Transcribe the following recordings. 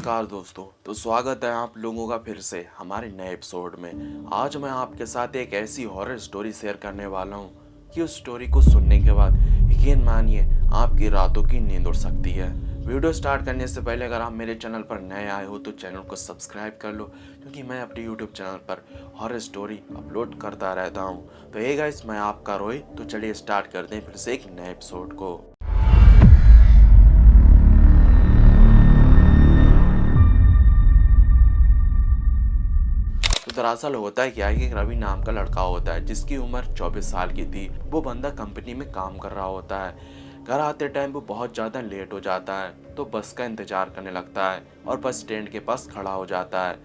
नमस्कार दोस्तों। तो स्वागत है आप लोगों का फिर से हमारे नए एपिसोड में। आज मैं आपके साथ एक ऐसी हॉरर स्टोरी शेयर करने वाला हूँ कि उस स्टोरी को सुनने के बाद यकीन मानिए आपकी रातों की नींद उड़ सकती है। वीडियो स्टार्ट करने से पहले अगर आप मेरे चैनल पर नए आए हो तो चैनल को सब्सक्राइब कर लो, क्योंकि मैं अपने यूट्यूब चैनल पर हॉरर स्टोरी अपलोड करता रहता हूँ। तो ये गाइस, मैं आपका रोहित। तो चलिए स्टार्ट करते हैं फिर से एक नए एपिसोड को। तो दरअसल होता है क्या है कि रवि नाम का लड़का होता है जिसकी उम्र 24 साल की थी। वो बंदा कंपनी में काम कर रहा होता है। घर आते टाइम वो बहुत ज़्यादा लेट हो जाता है, तो बस का इंतजार करने लगता है और बस स्टैंड के पास खड़ा हो जाता है।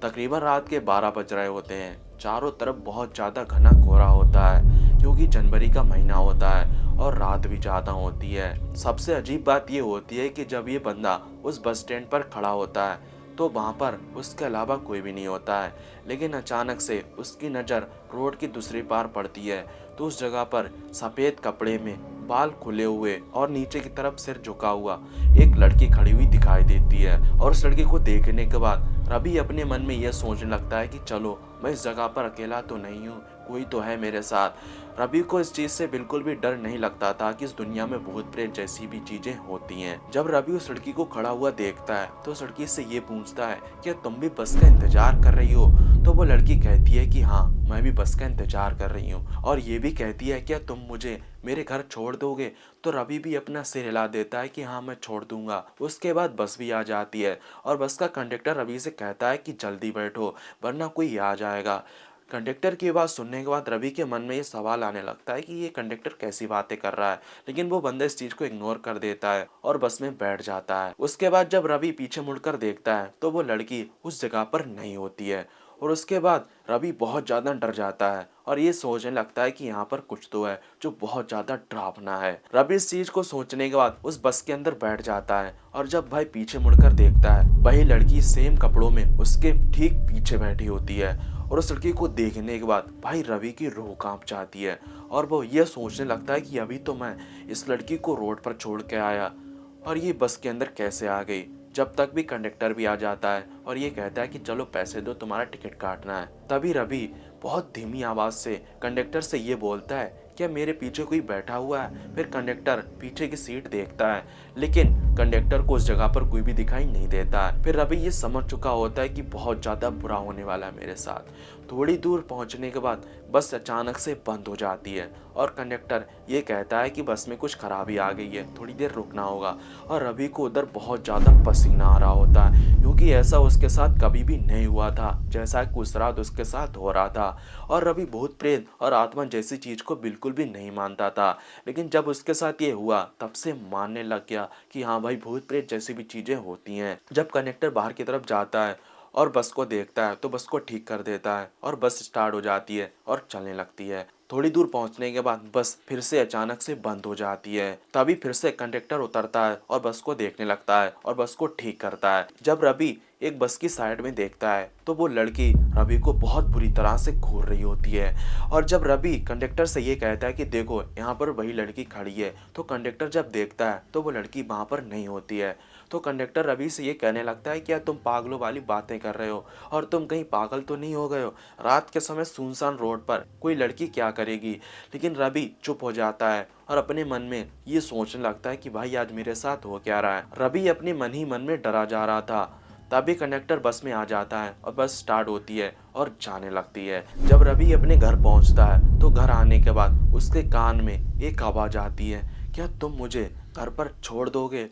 तकरीबन रात के 12 बज रहे होते हैं। चारों तरफ बहुत ज़्यादा घना कोहरा होता है, क्योंकि जनवरी का महीना होता है और रात भी ज़्यादा होती है। सबसे अजीब बात ये होती है कि जब ये बंदा उस बस स्टैंड पर खड़ा होता है तो वहाँ पर उसके अलावा कोई भी नहीं होता है। लेकिन अचानक से उसकी नज़र रोड की दूसरी पार पड़ती है, तो उस जगह पर सफ़ेद कपड़े में बाल खुले हुए और नीचे की तरफ सिर झुका हुआ एक लड़की खड़ी हुई दिखाई देती है। और उस लड़की को देखने के बाद रवि अपने मन में यह सोचने लगता है कि चलो, मैं इस जगह पर अकेला तो नहीं हूँ, कोई तो है मेरे साथ। रवि को इस चीज से बिल्कुल भी डर नहीं लगता था कि इस दुनिया में भूत प्रेत जैसी भी चीजें होती हैं। जब रवि उस लड़की को खड़ा हुआ देखता है तो उस लड़की से ये पूछता है, क्या तुम भी बस का इंतजार कर रही हो? तो वो लड़की कहती है कि हाँ, मैं भी बस का इंतजार कर रही हूँ। और ये भी कहती है, क्या तुम मुझे मेरे घर छोड़ दोगे? तो रवि भी अपना सिर हिला देता है कि हाँ, मैं छोड़ दूंगा। उसके बाद बस भी आ जाती है और बस का कंडक्टर रवि से कहता है कि जल्दी बैठो, वरना कोई आ जाएगा। कंडक्टर की बात सुनने के बाद रवि के मन में ये सवाल आने लगता है कि ये कंडक्टर कैसी बातें कर रहा है। लेकिन वो बंदा इस चीज को इग्नोर कर देता है और बस में बैठ जाता है। उसके बाद जब रवि पीछे मुड़कर देखता है तो वो लड़की उस जगह पर नहीं होती है। और उसके बाद रवि बहुत ज्यादा डर जाता है और ये सोचने लगता है कि यहाँ पर कुछ तो है जो बहुत ज्यादा डरावना है। रवि इस चीज को सोचने के बाद उस बस के अंदर बैठ जाता है और जब भाई पीछे मुड़कर देखता है, वही लड़की सेम कपड़ों में उसके ठीक पीछे बैठी होती है। और उस लड़की को देखने के बाद भाई रवि की रूह कांप जाती है और वो ये सोचने लगता है कि अभी तो मैं इस लड़की को रोड पर छोड़ के आया और ये बस के अंदर कैसे आ गई। जब तक भी कंडक्टर भी आ जाता है और ये कहता है कि चलो पैसे दो, तुम्हारा टिकट काटना है। तभी रवि बहुत धीमी आवाज से कंडक्टर से ये बोलता है, क्या मेरे पीछे कोई बैठा हुआ है? फिर कंडक्टर पीछे की सीट देखता है, लेकिन कंडक्टर को उस जगह पर कोई भी दिखाई नहीं देता है। फिर रवि ये समझ चुका होता है कि बहुत ज्यादा बुरा होने वाला है मेरे साथ। थोड़ी दूर पहुंचने के बाद बस अचानक से बंद हो जाती है और कंडक्टर ये कहता है कि बस में कुछ खराबी आ गई है, थोड़ी देर रुकना होगा। और रवि को उधर बहुत ज्यादा पसीना आ रहा होता है, क्योंकि ऐसा उसके साथ कभी भी नहीं हुआ था जैसा कि उस रात उसके साथ हो रहा था। और रवि भूत प्रेत और आत्मा जैसी चीज को बिल्कुल भी नहीं मानता था, लेकिन जब उसके साथ ये हुआ तब से मानने लग गया कि हाँ भाई, भूत प्रेत जैसी भी चीजें होती हैं। जब कंडक्टर बाहर की तरफ जाता है और बस को देखता है तो बस को ठीक कर देता है और बस स्टार्ट हो जाती है और चलने लगती है। थोड़ी दूर पहुंचने के बाद बस फिर से अचानक से बंद हो जाती है। तभी फिर से कंडक्टर उतरता है और बस को देखने लगता है और बस को ठीक करता है। जब रवि एक बस की साइड में देखता है तो वो लड़की रवि को बहुत बुरी तरह से घूर रही होती है। और जब रवि कंडक्टर से ये कहता है कि देखो, यहाँ पर वही लड़की खड़ी है, तो कंडक्टर जब देखता है तो वो लड़की वहां पर नहीं होती है। तो कंडक्टर रवि से ये कहने लगता है, क्या तुम पागलों वाली बातें कर रहे हो? और तुम कहीं पागल तो नहीं हो गए हो? रात के समय सुनसान रोड पर कोई लड़की क्या करेगी? लेकिन रवि चुप हो जाता है और अपने मन में ये सोचने लगता है कि भाई आज मेरे साथ हो क्या रहा है। रवि अपने मन ही मन में डरा जा रहा था। तभी कंडक्टर बस में आ जाता है और बस स्टार्ट होती है और जाने लगती है। जब रवि अपने घर पहुंचता है तो घर आने के बाद उसके कान में एक आवाज आती है, क्या तुम मुझे घर पर छोड़ दोगे?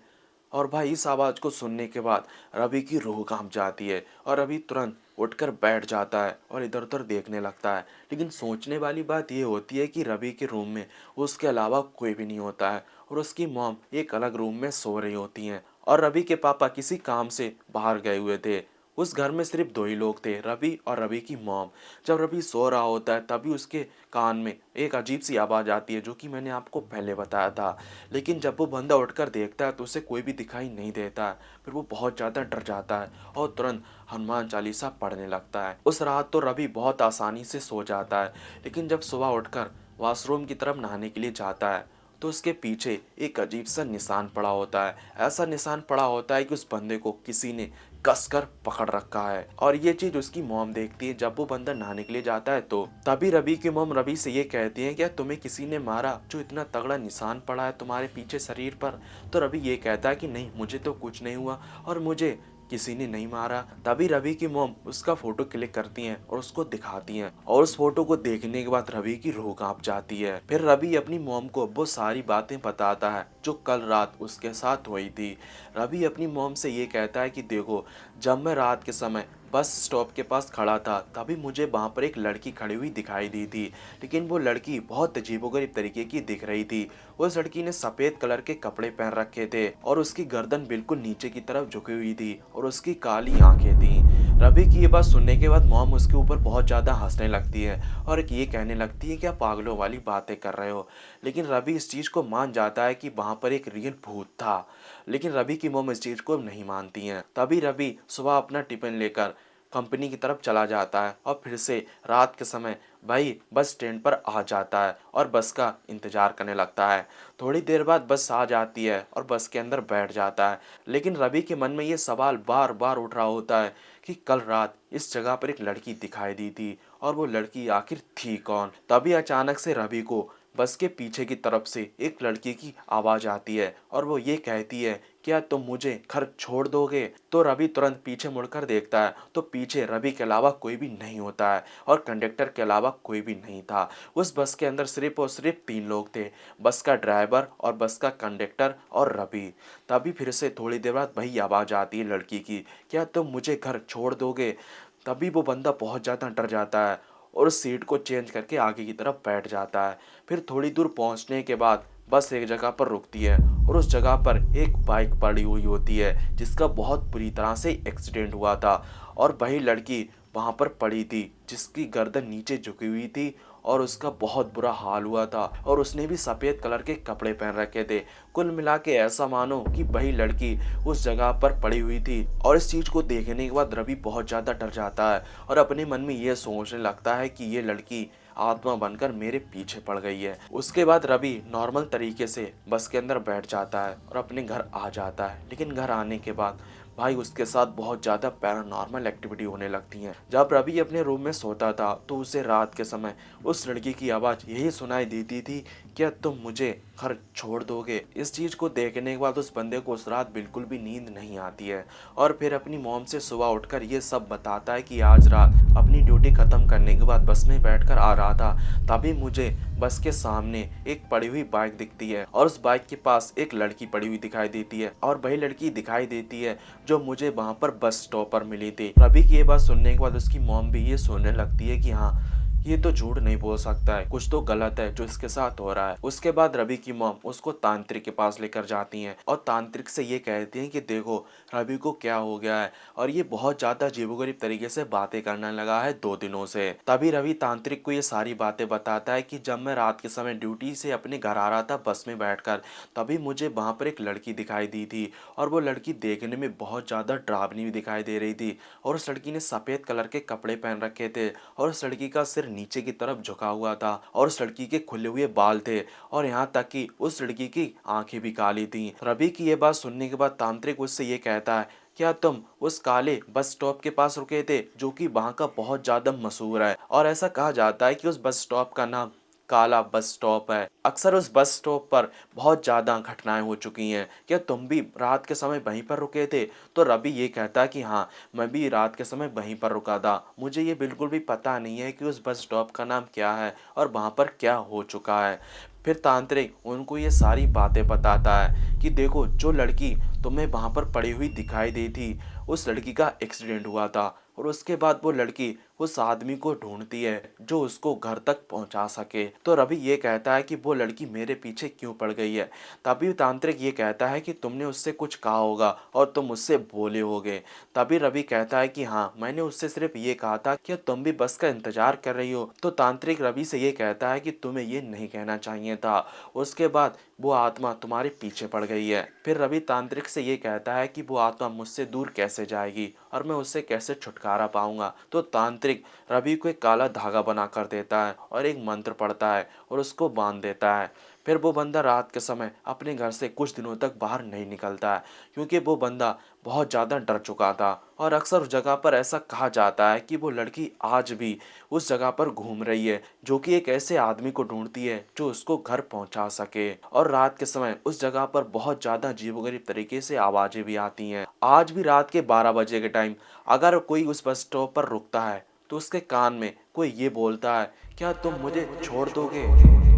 और भाई इस आवाज को सुनने के बाद रवि की रूह कांप जाती है और रवि तुरंत उठकर बैठ जाता है और इधर उधर देखने लगता है। लेकिन सोचने वाली बात ये होती है कि रवि के रूम में उसके अलावा कोई भी नहीं होता है और उसकी मॉम एक अलग रूम में सो रही होती हैं और रवि के पापा किसी काम से बाहर गए हुए थे। उस घर में सिर्फ दो ही लोग थे, रवि और रवि की मॉम। जब रवि सो रहा होता है तभी उसके कान में एक अजीब सी आवाज़ आती है, जो कि मैंने आपको पहले बताया था। लेकिन जब वो बंदा उठकर देखता है तो उसे कोई भी दिखाई नहीं देता है। फिर वो बहुत ज़्यादा डर जाता है और तुरंत हनुमान चालीसा पढ़ने लगता है। उस रात तो रवि बहुत आसानी से सो जाता है, लेकिन जब सुबह उठकर वॉशरूम की तरफ नहाने के लिए जाता है तो उसके पीछे एक अजीब सा निशान पड़ा होता है। ऐसा निशान पड़ा होता है कि उस बंदे को किसी ने कसकर पकड़ रखा है। और ये चीज उसकी मॉम देखती है। जब वो बंदा नहाने के लिए जाता है तो तभी रवि की मॉम रवि से ये कहती है, क्या तुम्हें किसी ने मारा जो इतना तगड़ा निशान पड़ा है तुम्हारे पीछे शरीर पर? तो रवि ये कहता है कि नहीं, मुझे तो कुछ नहीं हुआ और मुझे किसी ने नहीं मारा। तभी रवि की मॉम उसका फोटो क्लिक करती हैं और उसको दिखाती हैं, और उस फोटो को देखने के बाद रवि की रूह कांप जाती है। फिर रवि अपनी मॉम को वो सारी बातें बताता है जो कल रात उसके साथ हुई थी। रवि अपनी मॉम से ये कहता है कि देखो, जब मैं रात के समय बस स्टॉप के पास खड़ा था तभी मुझे वहाँ पर एक लड़की खड़ी हुई दिखाई दी थी, लेकिन वो लड़की बहुत अजीबोगरीब तरीके की दिख रही थी। उस लड़की ने सफ़ेद कलर के कपड़े पहन रखे थे और उसकी गर्दन बिल्कुल नीचे की तरफ झुकी हुई थी और उसकी काली आंखें थीं। रवि की ये बात सुनने के बाद मॉम उसके ऊपर बहुत ज़्यादा हंसने लगती है और ये कहने लगती है, क्या पागलों वाली बातें कर रहे हो। लेकिन रवि इस चीज़ को मान जाता है कि वहाँ पर एक रियल भूत था। लेकिन रवि की मॉम इस चीज़ को नहीं मानती हैं। तभी रवि सुबह अपना टिफिन लेकर कंपनी की तरफ चला जाता है और फिर से रात के समय भाई बस स्टैंड पर आ जाता है और बस का इंतजार करने लगता है। थोड़ी देर बाद बस आ जाती है और बस के अंदर बैठ जाता है। लेकिन रवि के मन में ये सवाल बार बार उठ रहा होता है कि कल रात इस जगह पर एक लड़की दिखाई दी थी और वो लड़की आखिर थी कौन। तभी अचानक से रवि को बस के पीछे की तरफ से एक लड़की की आवाज़ आती है और वो ये कहती है, क्या तुम मुझे घर छोड़ दोगे? तो रवि तुरंत पीछे मुड़कर देखता है तो पीछे रवि के अलावा कोई भी नहीं होता है और कंडक्टर के अलावा कोई भी नहीं था। उस बस के अंदर सिर्फ और सिर्फ 3 लोग थे, बस का ड्राइवर और बस का कंडक्टर और रवि। तभी फिर से थोड़ी देर बाद वही आवाज़ आती है लड़की की, क्या तुम मुझे घर छोड़ दोगे? तभी वो बंदा बहुत ज़्यादा डर जाता है और उस सीट को चेंज करके आगे की तरफ बैठ जाता है। फिर थोड़ी दूर पहुंचने के बाद बस एक जगह पर रुकती है और उस जगह पर एक बाइक पड़ी हुई होती है जिसका बहुत बुरी तरह से एक्सीडेंट हुआ था, और वही लड़की वहां पर पड़ी थी जिसकी गर्दन नीचे झुकी हुई थी और उसका बहुत बुरा हाल हुआ था और उसने भी सफ़ेद कलर के कपड़े पहन रखे थे। कुल मिला के ऐसा मानो कि वही लड़की उस जगह पर पड़ी हुई थी। और इस चीज़ को देखने के बाद रवि बहुत ज़्यादा डर जाता है और अपने मन में ये सोचने लगता है कि ये लड़की आत्मा बनकर मेरे पीछे पड़ गई है। उसके बाद रवि नॉर्मल तरीके से बस के अंदर बैठ जाता है और अपने घर आ जाता है। लेकिन घर आने के बाद भाई उसके साथ बहुत ज़्यादा पैरानॉर्मल एक्टिविटी होने लगती हैं। जब रवि अपने रूम में सोता था तो उसे रात के समय उस लड़की की आवाज़ यही सुनाई देती थी, क्या तुम मुझे घर छोड़ दोगे? इस चीज़ को देखने के बाद उस बंदे को उस रात बिल्कुल भी नींद नहीं आती है और फिर अपनी मॉम से सुबह उठकर ये सब बताता है कि आज रात अपनी ड्यूटी ख़त्म करने के बाद बस में बैठकर आ रहा था, तभी मुझे बस के सामने एक पड़ी हुई बाइक दिखती है और उस बाइक के पास एक लड़की पड़ी हुई दिखाई देती है और वही लड़की दिखाई देती है जो मुझे वहां पर बस स्टॉप पर मिली थी। रवि की ये बात सुनने के बाद उसकी मॉम भी ये सोचने लगती है कि हाँ, ये तो झूठ नहीं बोल सकता है, कुछ तो गलत है जो इसके साथ हो रहा है। उसके बाद रवि की मॉम उसको तांत्रिक के पास लेकर जाती हैं और तांत्रिक से ये कहती हैं कि देखो रवि को क्या हो गया है और ये बहुत ज्यादा अजीबोगरीब तरीके से बातें करने लगा है 2 दिनों से। तभी रवि तांत्रिक को ये सारी बातें बताता है कि जब मैं रात के समय ड्यूटी से अपने घर आ रहा था बस में बैठकर, तभी मुझे वहां पर एक लड़की दिखाई दी थी और वो लड़की देखने में बहुत ज्यादा डरावनी भी दिखाई दे रही थी और उस लड़की ने सफेद कलर के कपड़े पहन रखे थे और उस लड़की का सिर नीचे की तरफ झुका हुआ था और उस लड़की के खुले हुए बाल थे और यहाँ तक कि उस लड़की की आंखें भी काली थीं। रवि की ये बात सुनने के बाद तांत्रिक उससे ये कहता है, क्या तुम उस काले बस स्टॉप के पास रुके थे जो कि वहाँ का बहुत ज्यादा मशहूर है? और ऐसा कहा जाता है कि उस बस स्टॉप का नाम काला बस स्टॉप है। अक्सर उस बस स्टॉप पर बहुत ज्यादा घटनाएं हो चुकी हैं, क्या तुम भी रात के समय वहीं पर रुके थे? तो रवि ये कहता है कि हाँ, मैं भी रात के समय वहीं पर रुका था, मुझे ये बिल्कुल भी पता नहीं है कि उस बस स्टॉप का नाम क्या है और वहाँ पर क्या हो चुका है। फिर तांत्रिक उनको ये सारी बातें बताता है कि देखो, जो लड़की तुम्हें वहाँ पर पड़ी हुई दिखाई दी थी उस लड़की का एक्सीडेंट हुआ था और उसके बाद वो लड़की उस आदमी को ढूंढती है जो उसको घर तक पहुंचा सके। तो रवि ये कहता है कि वो लड़की मेरे पीछे क्यों पड़ गई है? तभी तांत्रिक ये कहता है कि तुमने उससे कुछ कहा होगा और तुम उससे बोले होगे। तभी रवि कहता है कि हाँ, मैंने उससे सिर्फ ये कहा था कि तुम भी बस का इंतजार कर रही हो। तो तांत्रिक रवि से ये कहता है कि तुम्हें ये नहीं कहना चाहिए था। उसके बाद वो आत्मा तुम्हारे पीछे पड़ गई है। फिर रवि तांत्रिक से ये कहता है कि वो आत्मा मुझसे दूर कैसे जाएगी और मैं उससे कैसे छुटकारा पाऊंगा। तो तांत्रिक रवि को एक काला धागा बना कर देता है और एक मंत्र पढ़ता है और उसको बांध देता है। फिर वो बंदा रात के समय अपने घर से कुछ दिनों तक बाहर नहीं निकलता है, क्योंकि वो बंदा बहुत ज़्यादा डर चुका था। और अक्सर उस जगह पर ऐसा कहा जाता है कि वो लड़की आज भी उस जगह पर घूम रही है, जो कि एक ऐसे आदमी को ढूंढती है जो उसको घर पहुंचा सके। और रात के समय उस जगह पर बहुत ज़्यादा अजीबोगरीब तरीके से आवाज़ें भी आती हैं। आज भी रात के 12 बजे के टाइम अगर कोई उस बस स्टॉप पर रुकता है तो उसके कान में कोई ये बोलता है, क्या तुम मुझे छोड़ दोगे?